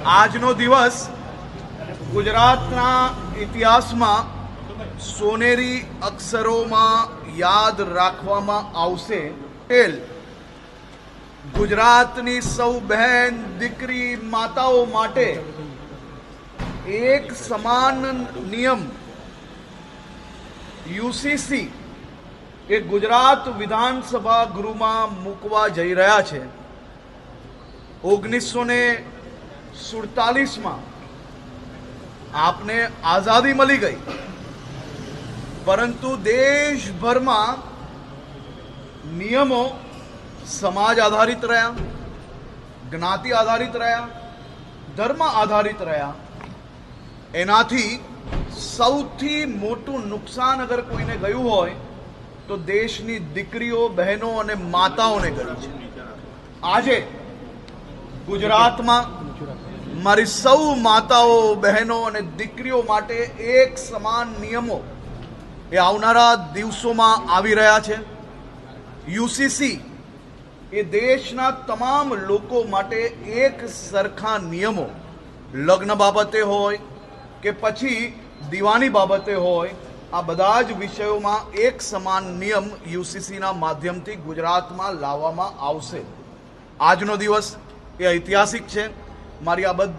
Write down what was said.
આજનો દિવસ ગુજરાતના ઇતિહાસમાં સોનેરી અક્ષરોમાં યાદ રાખવામાં આવશે. ગુજરાતની સૌ બહેન દીકરી માતાઓ માટે એક સમાન નિયમ યુસીસી એ ગુજરાત વિધાનસભા ગૃહમાં મૂકવા જઈ રહ્યા છે. 1947માં આપને આઝાદી મળી ગઈ, પરંતુ દેશભરમાં નિયમો સમાજ આધારિત રહ્યા, જ્ઞાતિ આધારિત રહ્યા, ધર્મ આધારિત રહ્યા. એનાથી સૌથી મોટું નુકસાન અગર કોઈને ગયું હોય તો દેશની દીકરીઓ, બહેનો અને માતાઓને ગયું છે. આજે ગુજરાતમાં મારી સૌ માતાઓ, બહેનો અને દીકરીઓ માટે એક સમાન નિયમો એ આવનારા દિવસોમાં આવી રહ્યા છે. યુસીસી એ દેશના તમામ લોકો માટે એક સરખા નિયમો, લગ્ન બાબતે હોય કે પછી દીવાની બાબતે હોય, આ બધા જ વિષયોમાં એક સમાન નિયમ યુસીસીના માધ્યમથી ગુજરાતમાં લાવવામાં આવશે. આજનો દિવસ એ ઐતિહાસિક છે. મારી આ બધી